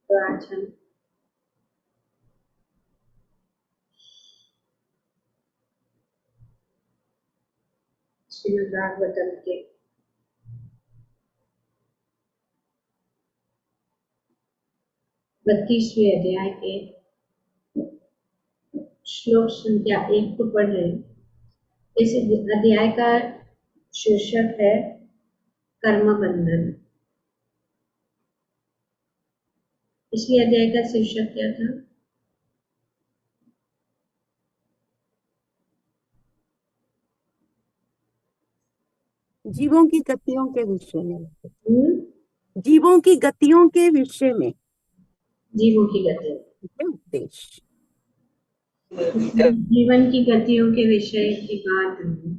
तो आज हम श्रीमद् भागवतम के 32वें अध्याय के श्लोक संख्या 1 को पढ़ रहे हैं। इस अध्याय का शीर्षक है कर्म बंधन। पिछले अध्याय का शीर्षक क्या था? जीवों की गतियों के विषय में। जीवों की गतियों के विषय में। जीवों की गतियों, उद्देश्य जीवन की गतियों के विषय की बात है।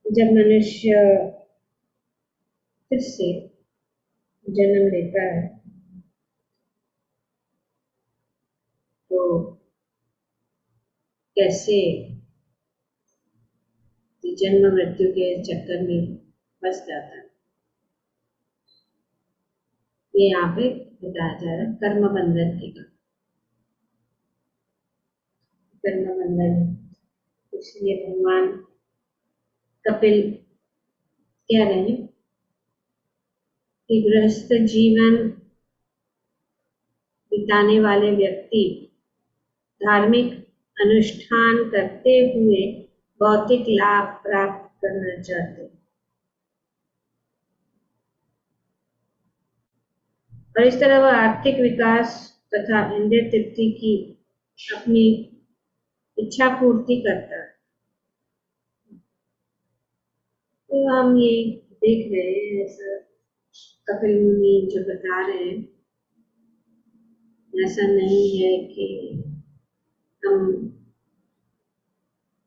जब मनुष्य फिर से जन्म लेता है तो कैसे जन्म मृत्यु के चक्कर में फंस जाता है, ये यहाँ पे बताया जा रहा है। कर्म बंधन के कर्म बंधन, इसलिए भगवान कपिल कह रहे हैं कि गृहस्थ जीवन बिताने वाले व्यक्ति धार्मिक अनुष्ठान करते हुए भौतिक लाभ प्राप्त करना चाहते हैं, और इस तरह वह आर्थिक विकास तथा इंद्रिय तृप्ति की अपनी इच्छा पूर्ति करता है। तो हम ये देख रहे हैं, ऐसा कपिल मुनि जो बता रहे हैं, ऐसा नहीं है कि हम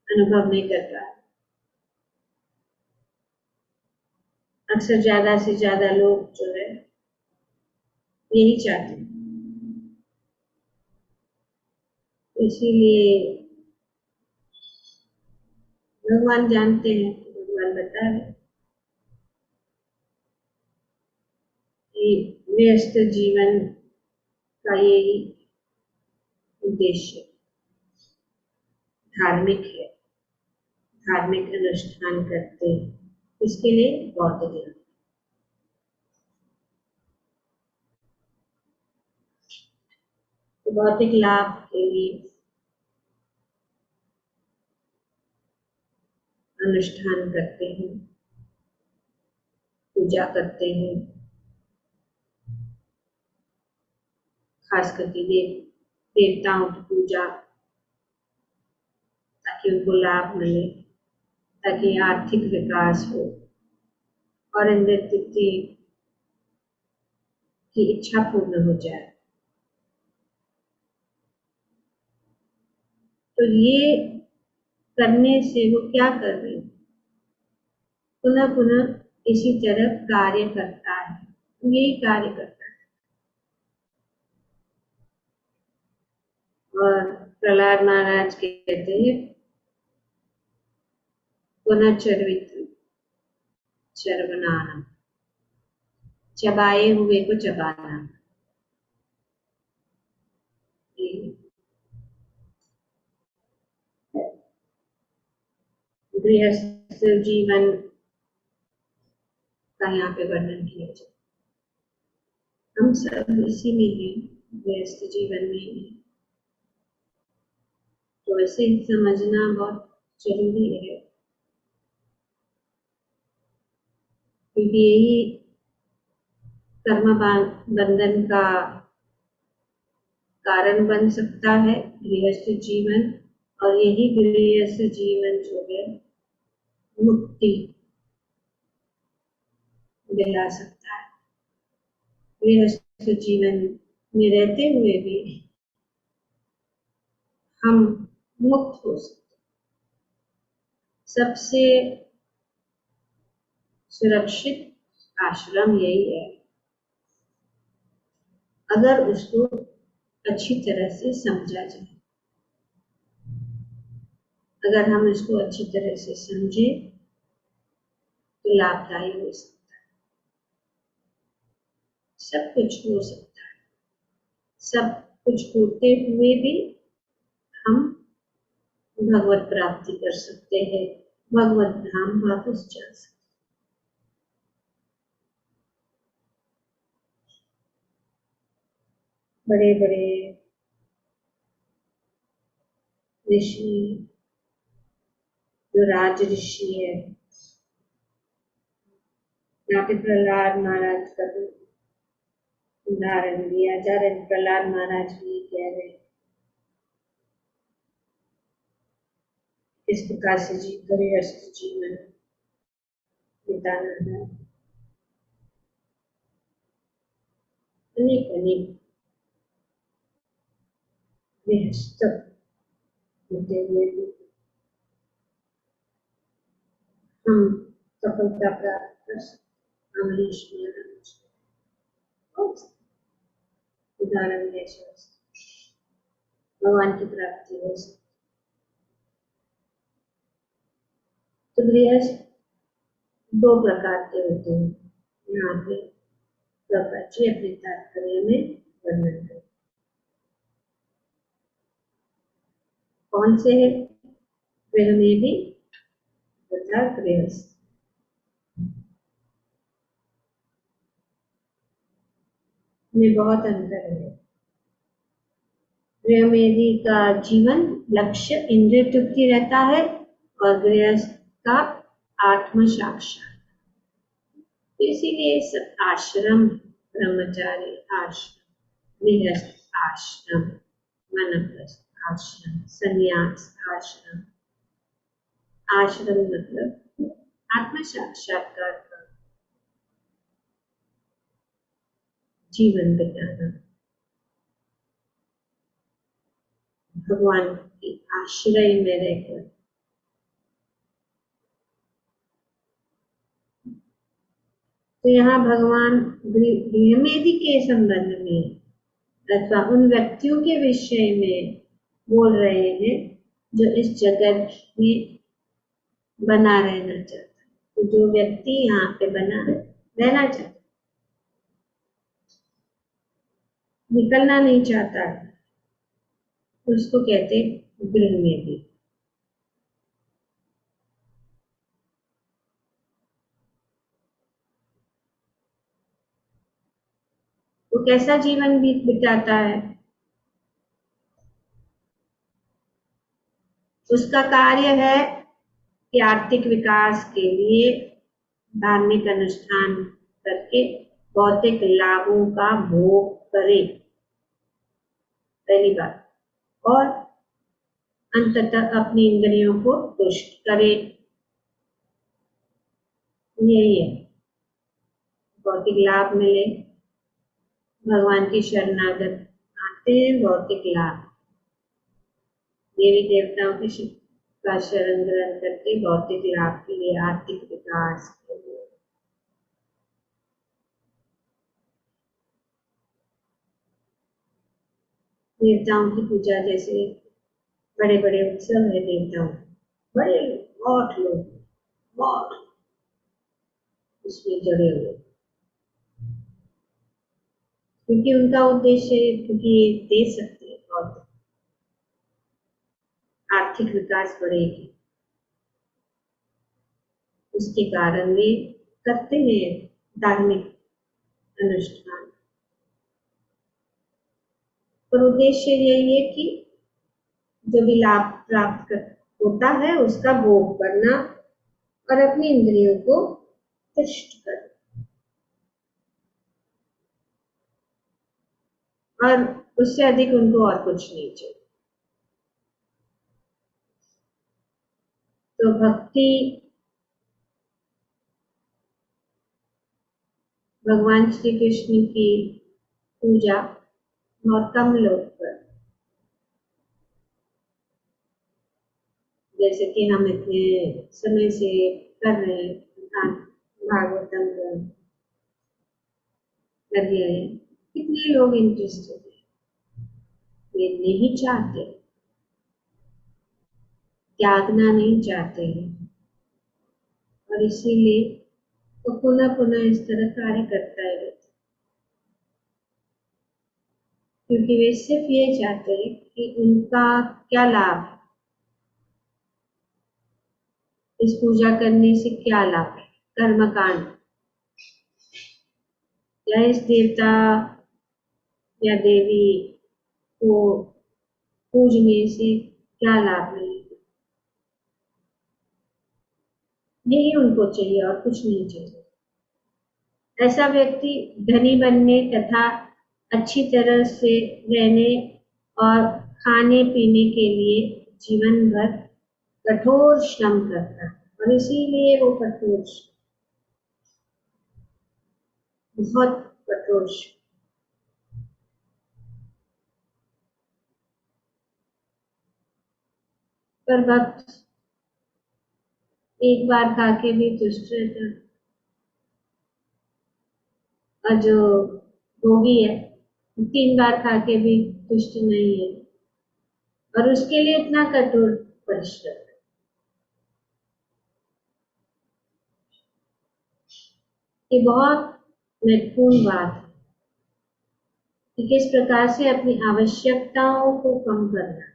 अनुभव नहीं कर पाए। अक्सर ज्यादा से ज्यादा लोग जो है यही चाहते हैं, इसीलिए भगवान जानते हैं, भगवान बता रहे कि व्यस्त जीवन का यही उद्देश्य धार्मिक है, धार्मिक अनुष्ठान करते इसके लिए भौतिक लाभ। भौतिक लाभ के लिए अनुष्ठान करते हैं, पूजा करते हैं, खास करके देवताओं की पूजा, ताकि उनको लाभ मिले, ताकि आर्थिक विकास हो और इंद्रिय तृप्ति की इच्छा पूर्ण हो जाए। तो ये करने से वो क्या कर रहे हैं? पुनः पुनः इसी तरह कार्य करता है, यही कार्य करता है। और प्रहलाद महाराज कहते हैं पुनः चरवित चरवनाना, चबाए हुए को चबाना। गृहस्थ जीवन का यहाँ पे वर्णन किया जाए। हम सब इसी में हैं, गृहस्थ जीवन में हैं, तो ऐसे समझना बहुत जरूरी है, क्योंकि यही कर्म बंधन का कारण बन सकता है, गृहस्थ जीवन। और यही गृहस्थ जीवन जो है मुक्ति दिला सकता है। गृहस्थ जीवन में रहते हुए भी हम मुक्त हो सकते। सबसे सुरक्षित आश्रम यही है, अगर उसको अच्छी तरह से समझा जाए। अगर हम इसको अच्छी तरह से समझे तो लाभदायी हो सकता है। सब कुछ हो सकता है, सब कुछ होते हुए भी हम भगवत प्राप्ति कर सकते हैं, भगवत धाम वापस जा सकते। बड़े बड़े ऋषि, जो राज ऋषि है, यहाँ पे प्रहलाद महाराज का भी उदाहरण दिया जा रहा है। प्रहलाद महाराज भी कह रहे हैं इस प्रकार से गृहस्थ जीवन बिताना है। अनेक अनेक गृहस्थ होते हुए भी हम सफलता प्राप्त कर सकते। अमरीश महाराज उदाहरण दे सकते, भगवान की प्राप्ति हो सकती। तो गृहस्थ दो प्रकार के होते हैं, यहाँ पे प्रभुपाद जी अपने तात्पर्य में वर्णन करें। कौन से है? गृह में भी तथा गृहस्थ में बहुत अंतर है। गृहमेधी का जीवन लक्ष्य इंद्रिय तृप्ति रहता है और गृहस्थ का आत्म साक्षात। इसीलिए सब आश्रम, ब्रह्मचारी आश्रम, गृहस्थ आश्रम, वानप्रस्थ आश्रम, संन्यास आश्रम। आश्रम मतलब आत्म साक्षात्कार का जीवन बिताना, भगवान के आश्रय में रहकर। तो यहाँ भगवान गृहमेधी के संबंध में अथवा उन व्यक्तियों के विषय में बोल रहे हैं जो इस जगत में बना रहना चाहता है। तो जो व्यक्ति यहाँ पे बना रहना चाहता, निकलना नहीं चाहता, उसको कहते गृहमेधी। वो कैसा जीवन बिताता है? उसका कार्य है कि आर्थिक विकास के लिए धार्मिक अनुष्ठान करके भौतिक लाभों का भोग करे, पहली बात, और अंततः अपनी इंद्रियों को तुष्ट करे। यही है, भौतिक लाभ मिले, भगवान की शरणागत आते हैं, भौतिक लाभ, देवी देवताओं का शरण ग्रहण करके भौतिक लाभ के लिए, आर्थिक विकास के लिए। देवताओं की पूजा जैसे बड़े बड़े उत्सव है, देवताओं बड़े बहुत लोग बहुत उसमें जुड़े हुए, क्योंकि उनका उद्देश्य, क्योंकि दे सकते हैं बहुत, आर्थिक विकास बढ़ेगी, उसके कारण वे करते हैं धार्मिक अनुष्ठान। पर उद्देश्य यही है कि जो भी लाभ प्राप्त होता है उसका भोग करना और अपनी इंद्रियों को तुष्ट करना, और उससे अधिक उनको और कुछ नहीं चाहिए। तो भक्ति भगवान श्री कृष्ण की पूजा बहुत कम लोग कर, जैसे कि हम इतने समय से कर रहे हैं, भागवतम कर रहे हैं, कितने लोग इंटरेस्टेड है, वे नहीं चाहते, त्यागना नहीं चाहते हैं, और इसीलिए वो पुनः पुनः इस तरह कार्य करता है, क्योंकि वे सिर्फ ये चाहते हैं कि उनका क्या लाभ है, इस पूजा करने से क्या लाभ है, कर्मकांड, या इस देवता या देवी को पूजने से क्या लाभ मिलेगा, यही उनको चाहिए और कुछ नहीं चाहिए। ऐसा व्यक्ति धनी बनने तथा अच्छी तरह से रहने और खाने पीने के लिए जीवन भर कठोर श्रम करता है, और इसीलिए वो बहुत कठोर पर भक्त एक बार खा के भी तुष्ट रहता है, और जो भोगी है 3 बार खा के भी तुष्ट नहीं है, और उसके लिए इतना कठोर परिश्रम। ये बहुत महत्वपूर्ण बात है कि किस प्रकार से अपनी आवश्यकताओं को कम करना।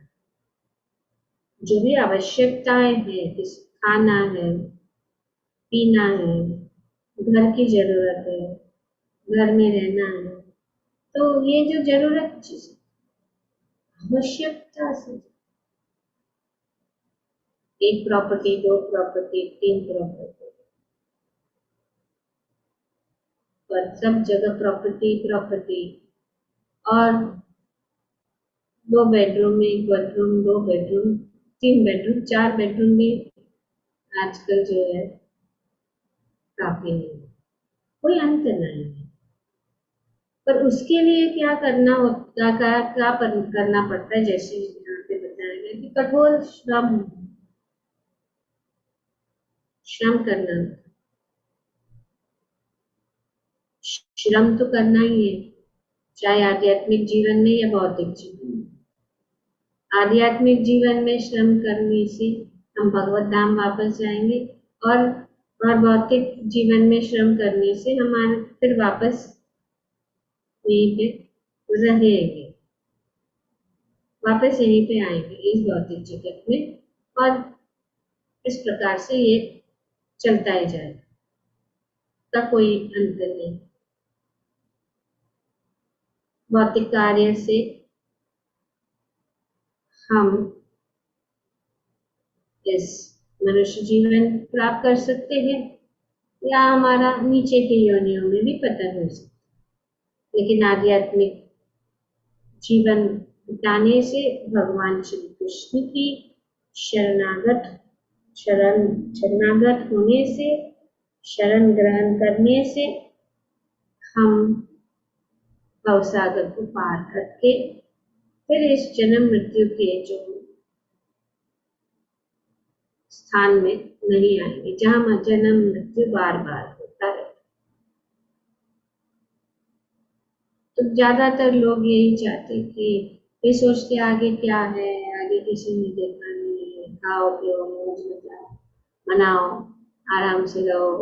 जो भी आवश्यकताएं हैं, जैसे खाना है, पीना है, घर की जरूरत है, घर में रहना है, तो ये जो जरूरत चीज आवश्यकता से, एक प्रॉपर्टी, 2 प्रॉपर्टी, 3 प्रॉपर्टी, पर सब जगह प्रॉपर्टी प्रॉपर्टी, और 2 bedroom, 1 bedroom, 2 bedroom, 3 bedroom, 4 bedroom भी आजकल जो है काफी नहीं, कोई अंत नहीं है। पर उसके लिए क्या करना होता, क्या करना पड़ता है, जैसे यहाँ पे बताया गया कि कठोर श्रम करना, श्रम तो करना ही है, चाहे आध्यात्मिक जीवन में या भौतिक जीवन में। आध्यात्मिक जीवन में श्रम करने से हम भगवत धाम वापस जाएंगे, और भौतिक जीवन में श्रम करने से हमारे फिर वापस यहीं पे रहेंगे, वापस यहीं पे आएंगे इस भौतिक जगत में, और इस प्रकार से ये चलता ही जाएगा, का कोई अंत नहीं। भौतिक कार्य से हम इस मनुष्य जीवन प्राप्त कर सकते हैं, या हमारा नीचे के योनियों में भी पतन हो सकता है, लेकिन आध्यात्मिक जीवन बिताने से भगवान श्री कृष्ण की शरणागत होने से, शरण ग्रहण करने से हम भवसागर को पार करके फिर इस जन्म मृत्यु के जो स्थान में नहीं आएंगे, जहां जन्म मृत्यु बार बार होता है। तो ज्यादातर लोग यही चाहते कि ये सोचते आगे क्या है, आगे किसी ने देखा नहीं है, खाओ पियो मौज मनाओ, आराम से रहो,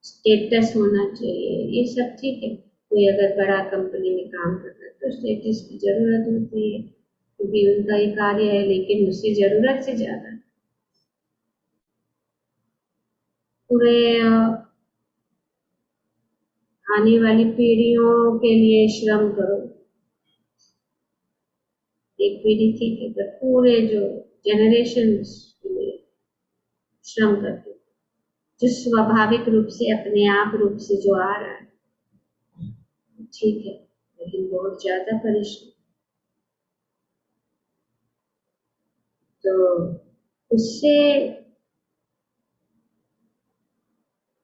स्टेटस होना चाहिए, ये सब ठीक है। कोई अगर बड़ा कंपनी में काम कर रहा है तो स्टेटस की जरूरत होती है, क्योंकि उनका ये कार्य है, लेकिन उससे जरूरत से ज्यादा पूरे आने वाली पीढ़ियों के लिए श्रम करो। एक पीढ़ी ठीक है, पर पूरे जो जनरेशन के लिए श्रम करते, जो स्वाभाविक रूप से अपने आप रूप से जो आ रहा है ठीक है, लेकिन बहुत ज्यादा परिश्रम, तो उससे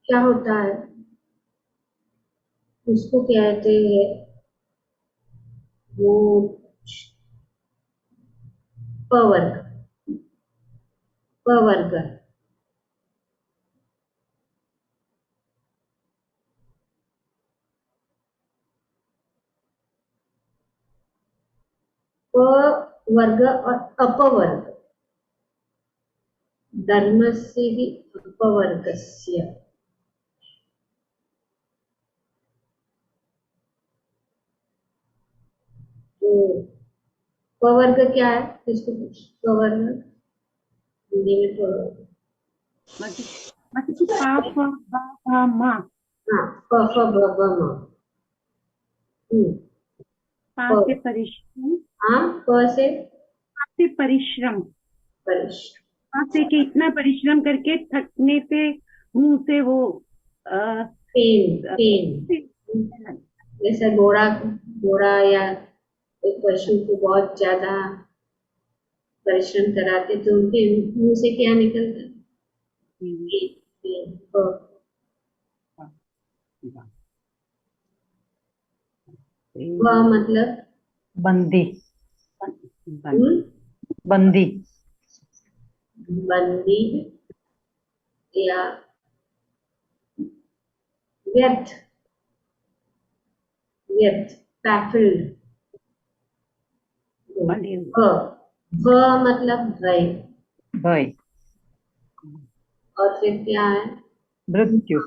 क्या होता है, उसको कहते हैं वो पवर्ग, पवर्ग, पवर्ग और अपवर्ग। धर्मस्य हि अपवर्गस्य। तो पवर्ग क्या है? किसको पवर्ग हिंदी में पवर्ग? मतलब कि पाप बा मा। हाँ, प फ ब ब म। पाप से परिश्रम। हाँ, प से पाप से परिश्रम। परिश्रम। पाप से कि इतना परिश्रम करके थकने पे मुंह से वो पेन पेन। जैसे घोड़ा या एक पशु को बहुत ज्यादा परिश्रम कराते तो उनके मुंह से क्या निकलता है? Pen pen. वह मतलब बंदी। बंदी बंदी या व्यर्थ व्यर्थ baffled। भ मतलब भय। भय और फिर क्या है? मृत्यु।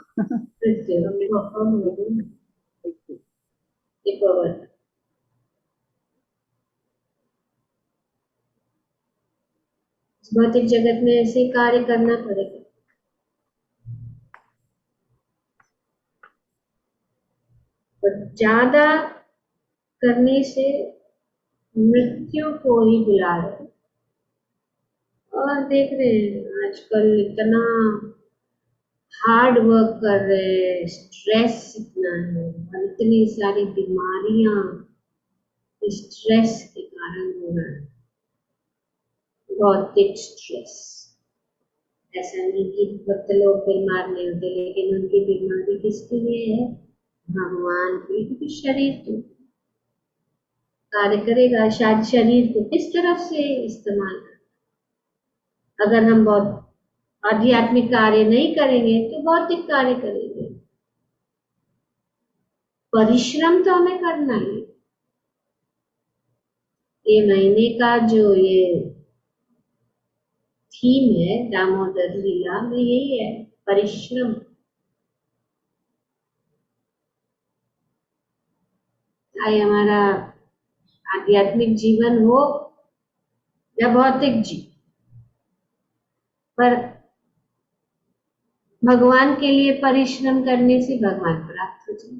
भौतिक जगत में ऐसे कार्य करना पड़ेगा। और ज्यादा करने से मृत्यु को ही बुला रहे। और देख रहे हैं आजकल इतना हार्ड वर्क कर रहे हैं, स्ट्रेस इतना है और इतनी सारी बीमारियां स्ट्रेस के कारण हो रहा है। भौतिक स्ट्रेस। ऐसा नहीं कि बहुत लोग बीमार नहीं होते, लेकिन उनकी बीमारी किसके लिए है? भगवान के लिए। क्योंकि शरीर तो कार्य करेगा, शायद शरीर को किस तरफ से इस्तेमाल कर। अगर हम बहुत आध्यात्मिक कार्य नहीं करेंगे तो भौतिक कार्य करेंगे। परिश्रम तो हमें करना ही। ये महीने का जो ये थीम है दामोदर लीला में यही है, परिश्रम। चाहे हमारा आध्यात्मिक जीवन हो या भौतिक जीवन, पर भगवान के लिए परिश्रम करने से भगवान प्राप्त हो जाए।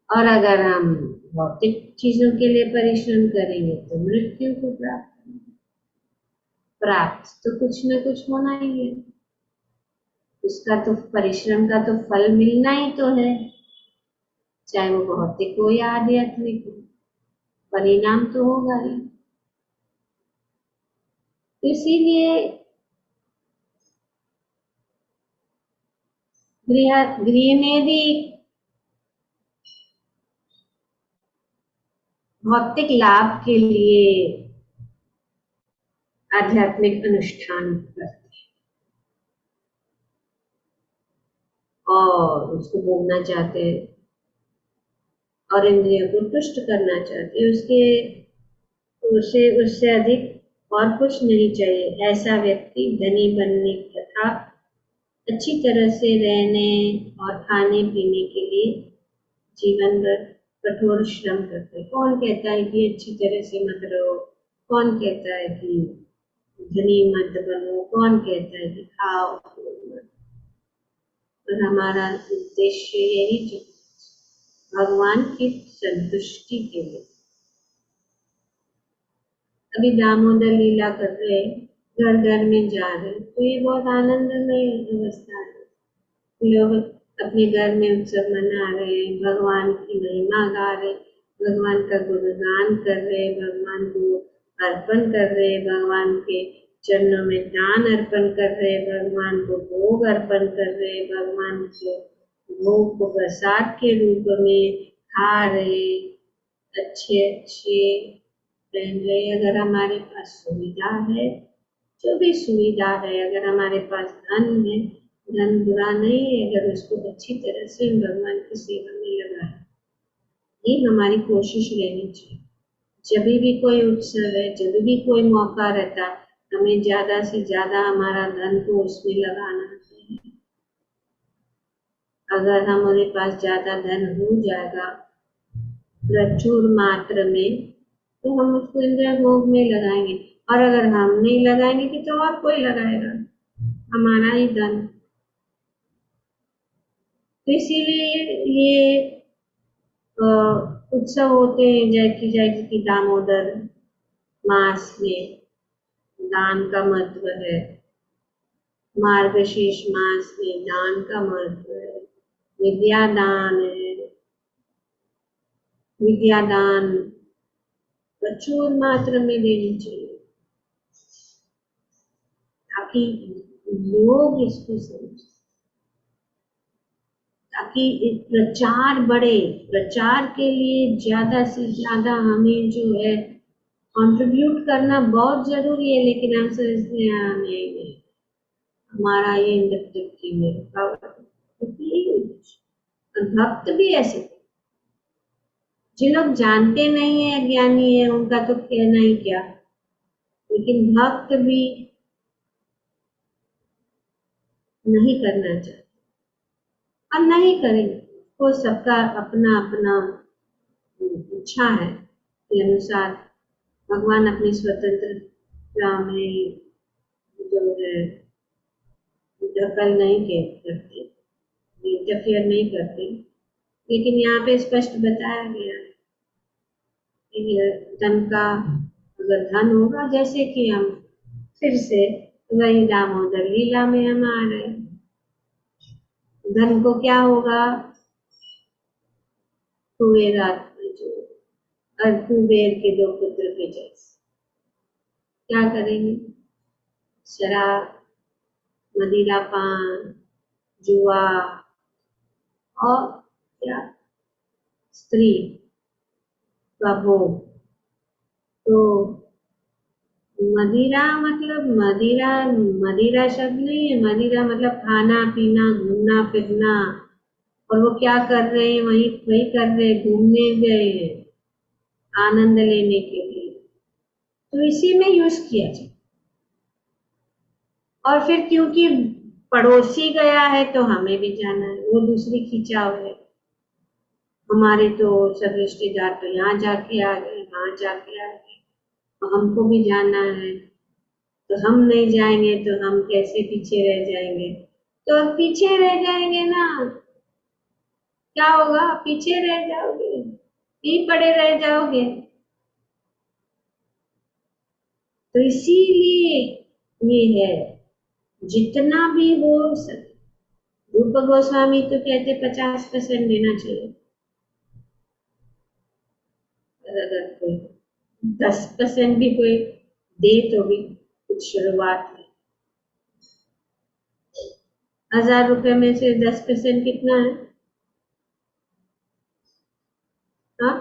और अगर हम भौतिक चीजों के लिए परिश्रम करेंगे तो मृत्यु को प्राप्त तो कुछ न कुछ होना ही है। उसका तो परिश्रम का तो फल मिलना ही तो है, चाहे वो भौतिक हो या आध्यात्मिक हो, परिणाम तो होगा ही। इसीलिए गृह में भी भौतिक लाभ के लिए आध्यात्मिक अनुष्ठान करते हैं और उसको भोगना चाहते हैं और इंद्रियों को तुष्ट करना चाहते हैं। उससे अधिक और कुछ नहीं चाहिए। ऐसा व्यक्ति धनी बनने तथा अच्छी तरह से रहने और खाने पीने के लिए जीवन भर कठोर श्रम करते। कौन कहता है कि अच्छी तरह से मत रहो? कौन कहता है कि धनी मत बनो? कौन कहता है कि खाओ मत? और हमारा उद्देश्य यही जो भगवान की संतुष्टि के लिए। अभी दामोदर लीला कर रहे, घर घर में जा रहे, तो ये बहुत आनंदमय अवस्था है। लोग अपने घर में उत्सव मना रहे, भगवान की महिमा गा रहे, भगवान का गुणगान कर रहे, भगवान को अर्पण कर रहे, भगवान के चरणों में दान अर्पण कर रहे, भगवान को भोग अर्पण कर रहे, भगवान को भोग को प्रसाद के रूप में खा रहे, अच्छे अच्छे पहन रहे। अगर हमारे पास सुविधा है, जो भी सुविधा है, अगर हमारे पास धन है, धन बुरा नहीं है, अगर उसको अच्छी तरह से भगवान की सेवा में लगाए, ये हमारी कोशिश रहनी चाहिए। जब भी कोई उत्सव है, जब भी कोई मौका रहता, हमें ज्यादा से ज्यादा हमारा धन को उसमें लगाना चाहिए। अगर हमारे पास ज्यादा धन हो जाएगा प्रचुर मात्रा में, तो हम उसको इंद्रिय भोग में लगाएंगे, और अगर हम नहीं लगाएंगे तो और कोई लगाएगा हमारा ही धन। तो इसीलिए ये उत्सव होते हैं, जैसे कि दामोदर मास में दान का महत्व है, मार्गशीर्ष मास में दान का महत्व है, विद्यादान है, विद्यादान प्रचुर मात्रा में देनी चाहिए ताकि लोग इसको समझें, ताकि प्रचार बढ़े। प्रचार के लिए ज्यादा से ज्यादा हमें जो है कंट्रीब्यूट करना बहुत जरूरी है, लेकिन हम सोचते हैं नहीं, हमारा ये इंडक्टिव में रुकावट। और भक्त भी ऐसे, जिन लोग जानते नहीं है, ज्ञानी है, उनका तो कहना ही क्या, लेकिन भक्त भी नहीं करना चाहते, अब नहीं करेंगे। वो सबका अपना अपना इच्छा है के अनुसार भगवान अपनी स्वतंत्रता में जो है दखल नहीं करते, इंटरफियर नहीं करते, लेकिन यहाँ पे स्पष्ट बताया गया है कि धन का अगर धन होगा, जैसे कि हम फिर से वही दामोदर लीला में हम आ रहे, धन को क्या होगा, कुबेर जो और कुबेर के दो पुत्र के जैसे क्या करेंगे, शराब, मदिरा पान, जुआ और क्या स्त्री का भोग। तो मदिरा मतलब मदिरा शब्द नहीं है, मदिरा मतलब खाना पीना घूमना फिरना, और वो क्या कर रहे हैं, वही कर रहे हैं, घूमने गए हैं आनंद लेने के लिए, तो इसी में यूज किया जाए। और फिर क्योंकि पड़ोसी गया है तो हमें भी जाना है, वो दूसरी खिंचाव है, हमारे तो सब रिश्तेदार तो यहाँ जाके आ गए, वहां जाके आ गए, तो हमको भी जाना है, तो हम नहीं जाएंगे तो हम कैसे पीछे रह जाएंगे, तो अब पीछे रह जाएंगे ना, क्या होगा, पीछे रह जाओगे, यहीं पड़े रह जाओगे। तो इसीलिए ये है जितना भी हो सके, रूप गोस्वामी तो कहते 50% देना चाहिए, अगर कोई 10% भी कोई दे तो भी कुछ शुरुआत है। 1000 रुपए में से 10% कितना है, हाँ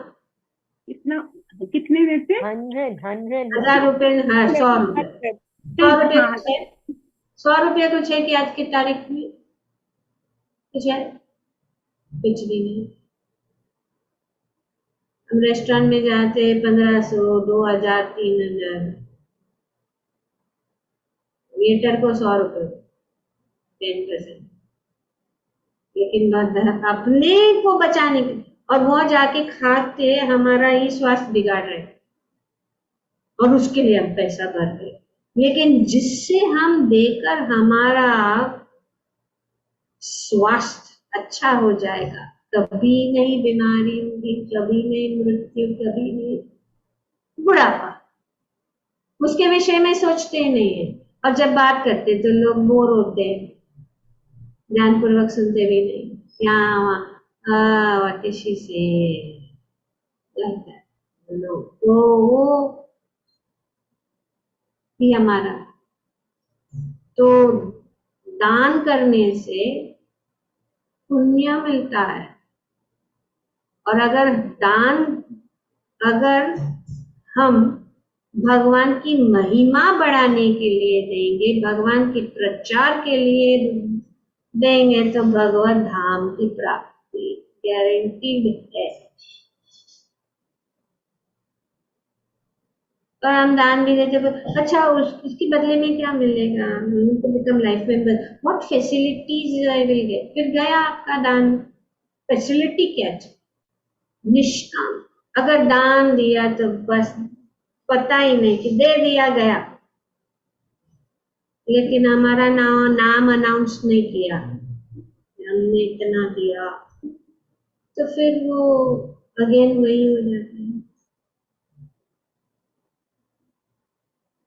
कितना, कितने में से 100 रुपए, हाँ 100 रुपए, 100 रुपए हाँ, कुछ है, 100 रुपये कुछ है कि आज की तारीख में कुछ है, कुछ भी नहीं। हम रेस्टोरेंट में जाते 1500, 2000, 3000, वेटर को 100 रुपए 10%, लेकिन अपने को बचाने के, और वो जाके खाते हमारा ही स्वास्थ्य बिगाड़ रहे और उसके लिए हम पैसा भर रहे, लेकिन जिससे हम देकर हमारा स्वास्थ्य अच्छा हो जाएगा, कभी नहीं बीमारी होगी, कभी नहीं मृत्यु, कभी नहीं बुढ़ापा, उसके विषय में सोचते नहीं है। और जब बात करते तो लोग बोर होते हैं, ध्यानपूर्वक सुनते भी नहीं, यहाँ किसी से तो वो भी हमारा, तो दान करने से पुण्य मिलता है, और अगर हम भगवान की महिमा बढ़ाने के लिए देंगे, भगवान के प्रचार के लिए देंगे, तो भगवत धाम की प्राप्ति गारंटीड है। और हम दान भी देते तो अच्छा उसके बदले में क्या मिलेगा, उनको become life member, what facilities I will get, फिर गया आपका दान, फैसिलिटी क्या चाहिए, निष्काम। अगर दान दिया तो बस पता ही नहीं कि दे दिया गया, लेकिन हमारा नाम अनाउंस नहीं किया हमने इतना दिया, तो फिर वो अगेन वही हो जाता है,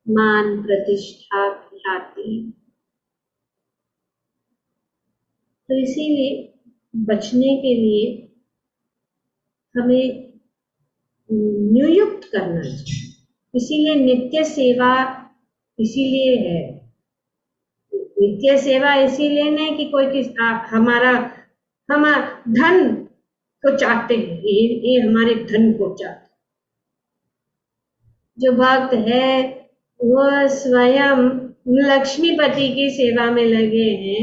मान प्रतिष्ठा ख्याति। तो इसीलिए बचने के लिए हमें नियुक्त करना चाहिए, इसीलिए नित्य सेवा इसीलिए है, नित्य सेवा इसीलिए नहीं कि कोई हमारा धन को चाहते हैं, ये हमारे धन को चाहते हैं। जो भक्त है वह स्वयं लक्ष्मीपति की सेवा में लगे हैं।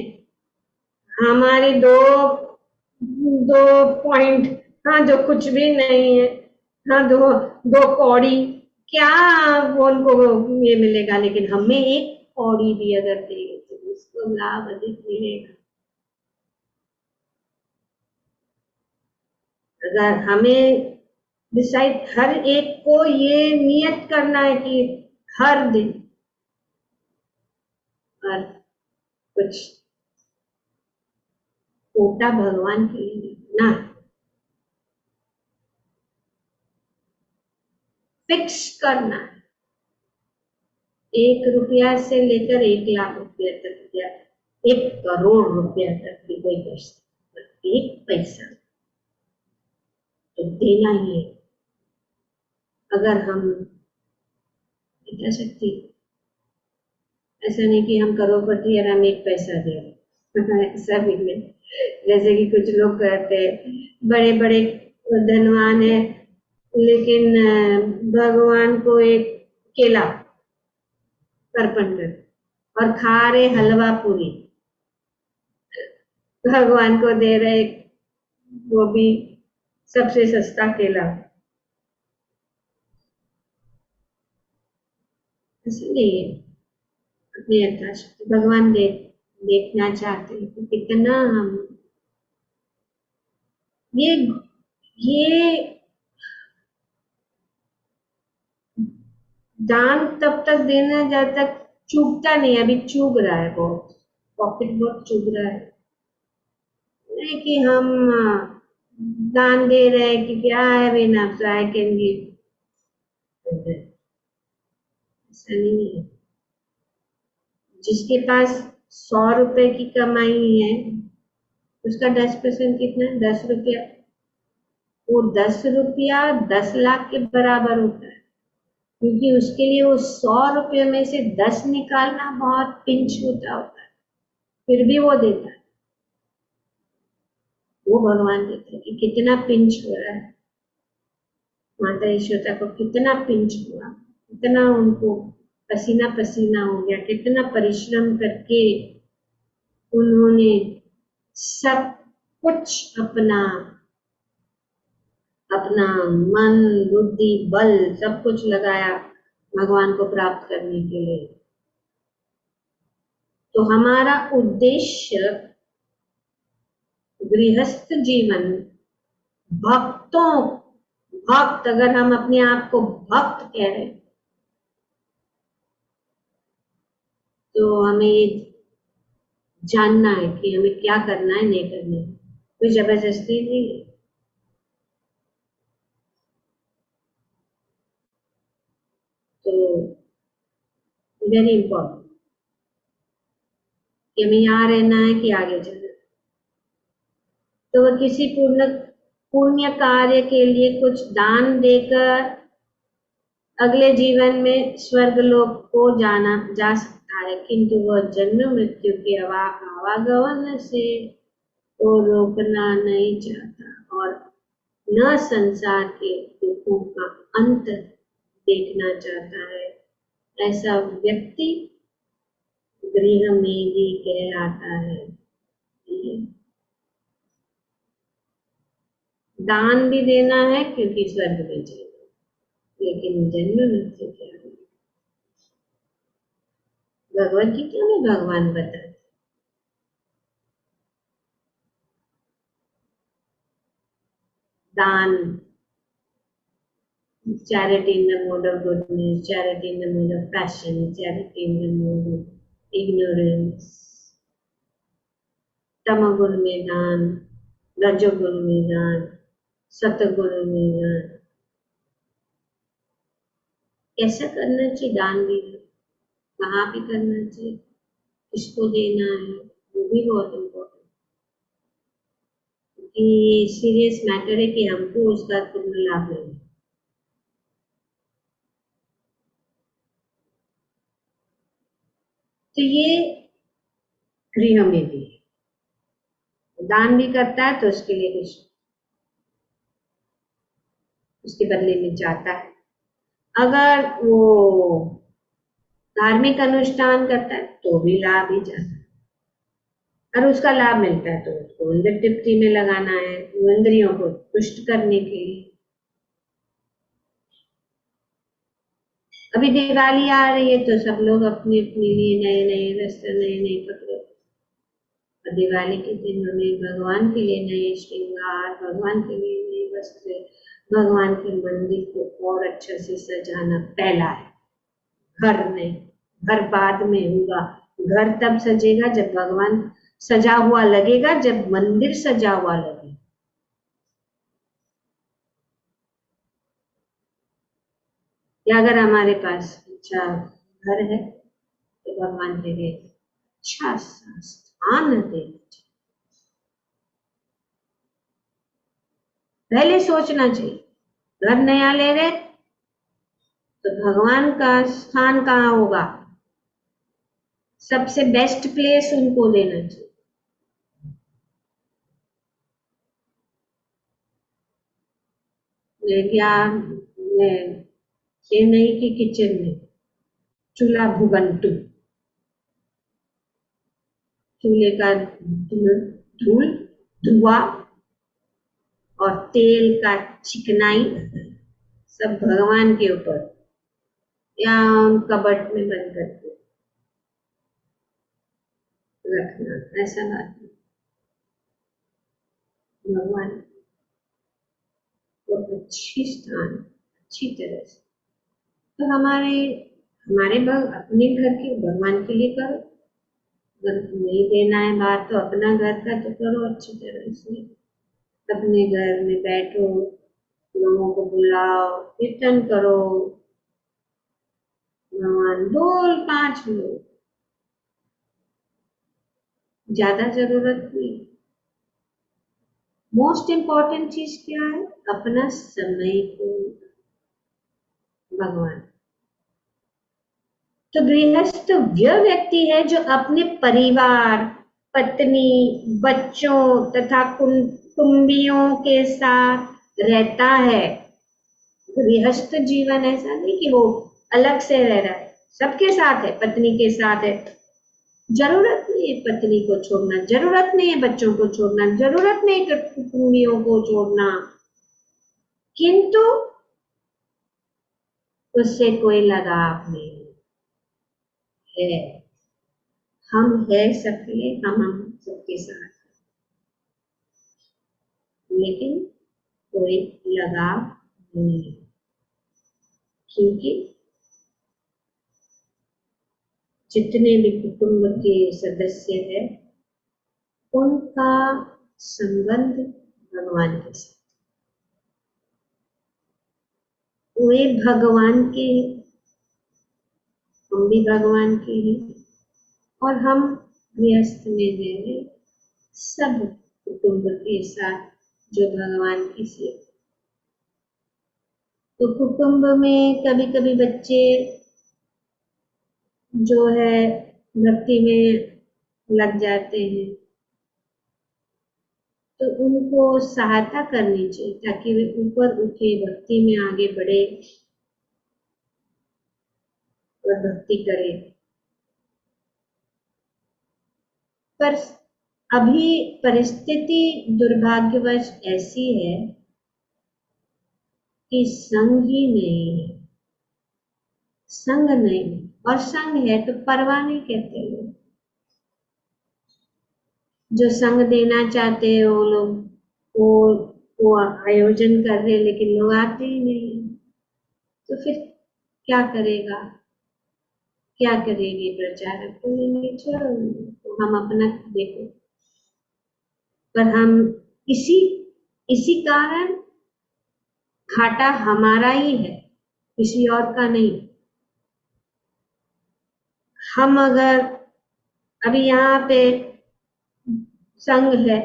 हमारे दो दो पॉइंट, हाँ जो कुछ भी नहीं है, हाँ दो दो कौड़ी क्या वो उनको ये मिलेगा, लेकिन हमें एक कौड़ी भी अगर देंगे तो उसको लाभ अधिक मिलेगा। अगर हमें डिसाइड हर एक को ये नियत करना है कि हर दिन और कुछ कोटा भगवान के लिए ना फिक्स करना है, 1 रुपया से लेकर 1 लाख रुपया तक या 1 करोड़ रुपया तक भी कोई कर सकता, 1 पैसा तो देना ही है। अगर हम कह सकती, ऐसा नहीं कि हम करोड़पति और हम 1 पैसा दे रहे ऐसा भी नहीं, जैसे कि कुछ लोग कहते हैं बड़े बड़े धनवान है लेकिन भगवान को एक केला अर्पण कर और खा रहे हलवा पूरी, भगवान को दे रहे वो भी सबसे सस्ता केला, इसलिए अपनी यथाशक्ति भगवान देखना चाहते हैं कि कितना हम ये दान तब तक देना जब तक चूकता नहीं, अभी चूक रहा है, बहुत पॉकेट बहुत चुभ रहा है, नहीं कि हम दान दे रहे हैं कि क्या है बिना आई कैन गिव, ऐसा नहीं है। जिसके पास 100 रुपए की कमाई है उसका 10% कितना है, 10 रुपया, वो 10 रुपया 10 लाख के बराबर होता है, क्योंकि उसके लिए वो 100 रुपये में से 10 निकालना बहुत पिंच होता है, फिर भी वो देता है, वो भगवान देता है कि कितना पिंच हो रहा है, माता ईश्वरता को कितना पिंच हुआ, कितना उनको पसीना पसीना हो गया, कितना परिश्रम करके उन्होंने सब कुछ अपना अपना मन बुद्धि बल सब कुछ लगाया भगवान को प्राप्त करने के लिए। तो हमारा उद्देश्य गृहस्थ जीवन, भक्तों भक्त, अगर हम अपने आप को भक्त कह रहे तो हमें ये जानना है कि हमें क्या करना है नहीं करना है, कोई जबरदस्ती नहीं है। तो वेरी इंपॉर्टेंट कि हमें यहाँ रहना है कि आगे जाना है, तो वह किसी पुण्य कार्य के लिए कुछ दान देकर अगले जीवन में स्वर्ग लोक को जाना जा सकता है, किंतु वह जन्म मृत्यु के आवागमन से को रोकना नहीं चाहता और न संसार के दुखों का अंत देखना चाहता है, ऐसा व्यक्ति गृहमेधी कहलाता है। दान भी देना है क्योंकि स्वर्ग में जाना, लेकिन जन्म मृत्यु क्या है? भगवत गीता में भगवान बताते दान, charity in the mode of goodness, charity in the mode of passion, charity in the mode of ignorance, तमोगुण में दान, रजोगुण में दान, सतगुण में दान। कैसा करना चाहिए दान भी, कहाँ पे करना चाहिए, किसको देना है, वो भी बहुत इम्पोर्टेंट। ये सीरियस मैटर है कि हमको उसका पूर्ण लाभ मिले। तो ये गृह में भी दान भी करता है तो उसके लिए कुछ उसके बदले में चाहता है। अगर वो धार्मिक अनुष्ठान करता है तो भी लाभ ही चाहता है, और उसका लाभ मिलता है तो उसको इंद्र तृप्ति में लगाना है, इंद्रियों को तुष्ट करने के लिए। अभी दिवाली आ रही है तो सब लोग अपने अपने लिए नए नए वस्त्र, नए नए कपड़े, और दिवाली के दिन हमें भगवान के लिए नए श्रृंगार, भगवान के लिए नए वस्त्र, भगवान के मंदिर को और अच्छे से सजाना पहला है। घर नहीं, घर बाद में होगा। घर तब सजेगा जब भगवान सजा हुआ लगेगा, जब मंदिर सजा हुआ लगेगा। या अगर हमारे पास अच्छा घर है तो भगवान के लिए अच्छा स्थान दे। पहले सोचना चाहिए घर नया ले रहे तो भगवान का स्थान कहाँ होगा, सबसे बेस्ट प्लेस उनको देना चाहिए। या चेन्नई की किचन में चूल्हा भुगंटू, चूल्हे का धूल, धुआं और तेल का चिकनाई सब भगवान के ऊपर या कबर्ड में बंद करके रखना, ऐसा बात नहीं। भगवान को अच्छी स्थान, अच्छी तरह से, तो हमारे अपने घर के भगवान के लिए करो। अगर नहीं देना है बाहर तो अपना घर का तो करो अच्छी तरह से। अपने घर में बैठो, लोगों को बुलाओ, कीर्तन करो, भगवान 2-5 लोग, ज्यादा जरूरत नहीं। मोस्ट इम्पोर्टेंट चीज क्या है, अपना समय को भगवान। तो गृहस्थ वह व्यक्ति है जो अपने परिवार, पत्नी, बच्चों तथा कुटुंबियों के साथ रहता है। गृहस्थ जीवन ऐसा नहीं कि वो अलग से रह रहा है, सबके साथ है, पत्नी के साथ है। जरूरत नहीं है पत्नी को छोड़ना, जरूरत नहीं है बच्चों को छोड़ना, जरूरत नहीं है कुटुंबियों को छोड़ना, किंतु उससे कोई लगाव नहीं है। हम है सबके, हम सबके साथ, लेकिन कोई लगाव नहीं है, क्योंकि जितने भी कुटुंब के सदस्य हैं उनका संबंध भगवान के साथ, वे भगवान के, हम भी भगवान के हैं, और हम गृहस्थ में रहे सब कुटुंब के साथ जो भगवान की सेवा। तो कुटुंब में कभी कभी बच्चे जो है भक्ति में लग जाते हैं, तो उनको सहायता करनी चाहिए ताकि वे ऊपर उठे, भक्ति में आगे बढ़े और भक्ति करें। पर अभी परिस्थिति दुर्भाग्यवश ऐसी है कि संग ही नहीं है, संग नहीं, और संग है तो परवाह नहीं कहते लोग। जो संग देना चाहते हैं वो लोग वो आयोजन कर रहे हैं, लेकिन लोग आते ही नहीं, तो फिर क्या करेगा, क्या करेंगे प्रचारक, तो लेंगे छोड़ो, तो हम अपना देखो। पर हम इसी इसी कारण घाटा हमारा ही है, किसी और का नहीं। हम अगर अभी यहाँ पे संघ है,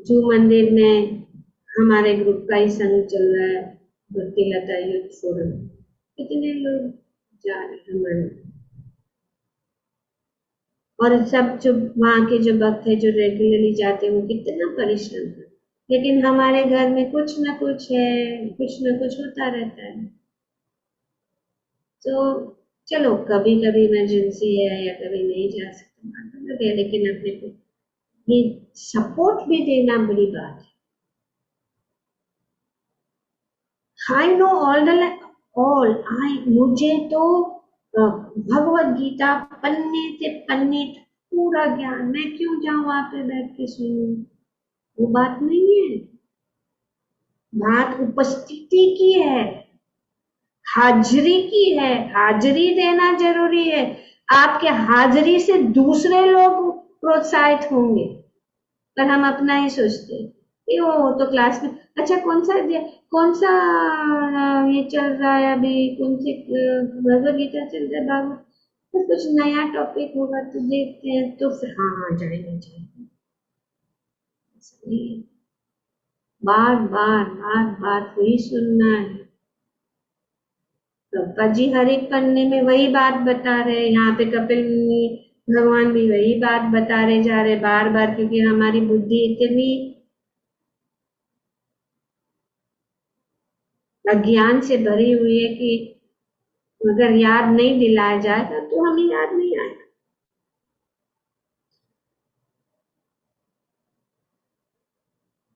जो मंदिर में हमारे ग्रुप का ही संघ चल रहा है, भक्ति लता यूथ फोरम, कितने लोग जा रहे हैं हमारे, और सब जो वहाँ के जो भक्त है जो रेगुलरली जाते हैं वो कितना परिश्रम है, लेकिन हमारे घर में कुछ ना कुछ है, कुछ ना कुछ होता रहता है। तो चलो कभी कभी इमरजेंसी है या कभी नहीं जा सकते, लेकिन अपने को ये सपोर्ट भी देना बड़ी बात है। आई नो मुझे तो भगवत गीता पन्ने से पन्ने पूरा ज्ञान, मैं क्यों जाऊं वहां पे बैठ के सुनूं, वो बात नहीं है। बात उपस्थिति की है, हाजिरी की है, हाजिरी देना जरूरी है। आपके हाजिरी से दूसरे लोग प्रोत्साहित होंगे, पर हम अपना ही सोचते हैं कि वो तो क्लास में, अच्छा कौन सा ये चल रहा है अभी, कौन सी भगवत गीता चल रहा है, भागवत, तो कुछ नया टॉपिक होगा तो देखते हैं, तो फिर हाँ जाएंगे। बार बार बार बार वही सुनना है। तो जी हर एक पन्ने में वही बात बता रहे, यहाँ पे कपिल मुनि भगवान भी वही बात बता रहे जा रहे बार बार, क्योंकि हमारी बुद्धि इतनी अज्ञान से भरी हुई है कि अगर याद नहीं दिलाया जाएगा तो हमें याद नहीं आएगा।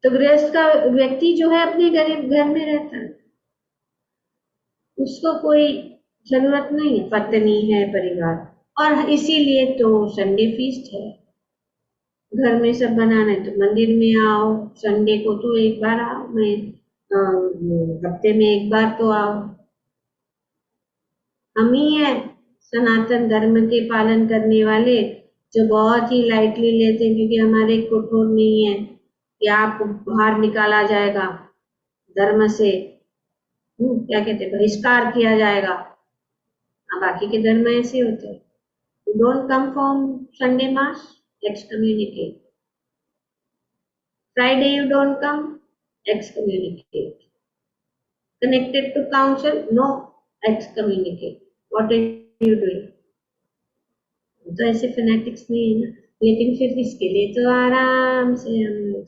तो गृहस्थ का व्यक्ति जो है अपने घर में रहता है, उसको कोई जरूरत नहीं है, पत्नी है, परिवार, और इसीलिए तो संडे फीस्ट है। घर में सब बनाना है तो मंदिर में आओ, संडे को तो एक बार आओ, मैं हफ्ते में एक बार तो आओ। हम ही है सनातन धर्म के पालन करने वाले जो बहुत ही लाइटली लेते हैं, क्योंकि हमारे कठोर नहीं है कि आपको बाहर निकाला जाएगा धर्म से, क्या कहते हैं, बहिष्कार किया जाएगा। बाकी के धर्म ऐसे होते हैं, you don't come from Sunday mass, excommunicate. Friday you don't come, excommunicate. Connected to council, no, excommunicate. What are you doing? तो ऐसे फेनेटिक्स नहीं है ना, लेकिन फिर इसके लिए तो आराम से हम लोग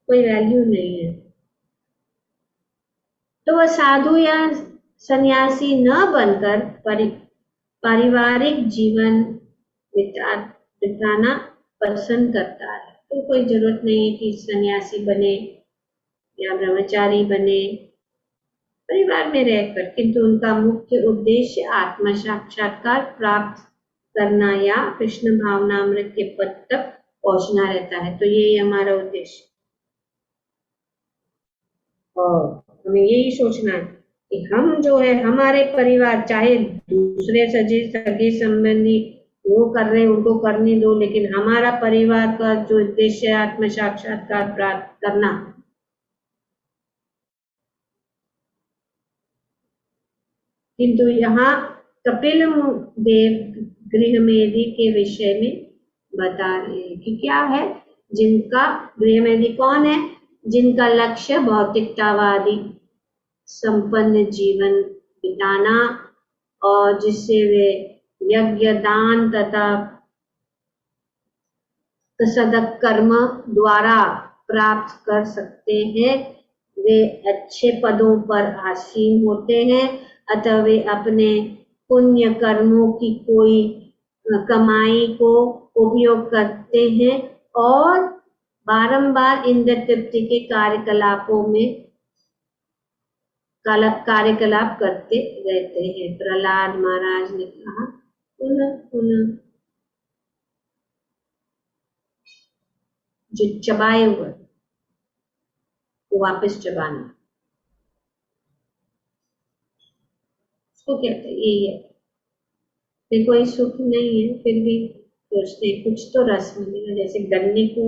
कोई वैल्यू नहीं है। तो वह साधु या सन्यासी न बनकर पारिवारिक जीवन बिताना पसंद करता है, तो कोई जरूरत नहीं है कि सन्यासी बने या ब्रह्मचारी बने, परिवार में रहकर, किंतु उनका मुख्य उद्देश्य आत्म साक्षात्कार प्राप्त करना या कृष्ण भावनामृत के पद तक पहुंचना रहता है। तो यही हमारा उद्देश्य, और हमें यही सोचना है कि हम जो है हमारे परिवार, चाहे दूसरे सगे संबंधी वो कर रहे उनको करने दो, लेकिन हमारा परिवार का जो उद्देश्य है आत्म साक्षात्कार प्राप्त करना। किंतु यहाँ कपिल देव गृहमेधी के विषय में बता रहे हैं कि क्या है, जिनका गृहमेधी कौन है, जिनका लक्ष्य भौतिकतावादी संपन्न जीवन बिताना और जिससे वे यज्ञ दान तथा सदक कर्म द्वारा प्राप्त कर सकते हैं, वे अच्छे पदों पर आसीन होते हैं, अतः वे अपने पुण्य कर्मों की कोई कमाई को उपयोग करते हैं और बारंबार इंद्र तृप्ति के कार्यकलापों में कार्यकलाप करते रहते हैं। प्रहलाद महाराज ने कहा पुनः पुनः, जो चबाए हुए वो वापस चबाना, उसको कहते हैं। यही है, फिर कोई सुख नहीं है, फिर भी सोचते हैं कुछ तो रस मिलेगा। जैसे गन्ने को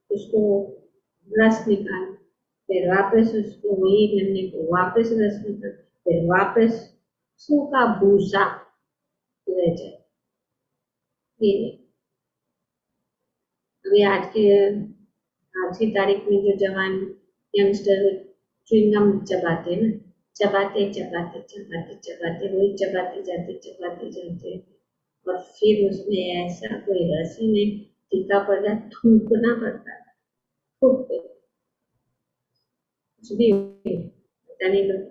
उसको रस निकाल, फिर वापस उसको वही गन्ने को वापस रस निकाल, फिर वापस सूखा भूसा रह जाए। ये अभी आज की तारीख में जो जवान यंगस्टर च्युइंगम चबाते हैं ना, चबाते चबाते चबाते चबाते वही चबाते जाते और फिर उसमें ऐसा कोई रस ही नहीं, टीका पड़ा, थूकना पड़ता है, थूक पे कुछ भी पता नहीं लोग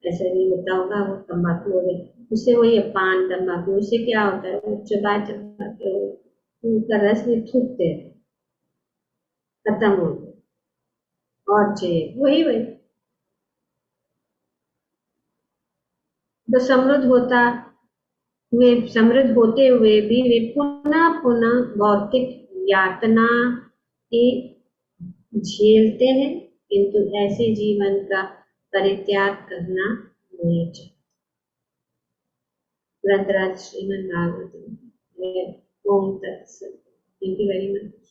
ऐसा नहीं होता होगा। वो तम्बाकू हो गई, उससे वही है पान तम्बाकू, उससे क्या होता है, वो चबा चबा के उनका रस में थूकते हैं, खत्म हो गया और चाहिए वही वही। तो समृद्ध होते हुए भी वे पुनः पुनः भौतिक यातना के झेलते हैं, किंतु ऐसे जीवन का परित्याग करना नहीं चाहिए। ग्रंथराज श्रीमद् भागवतम। ओम तत्सत। Thank you very much.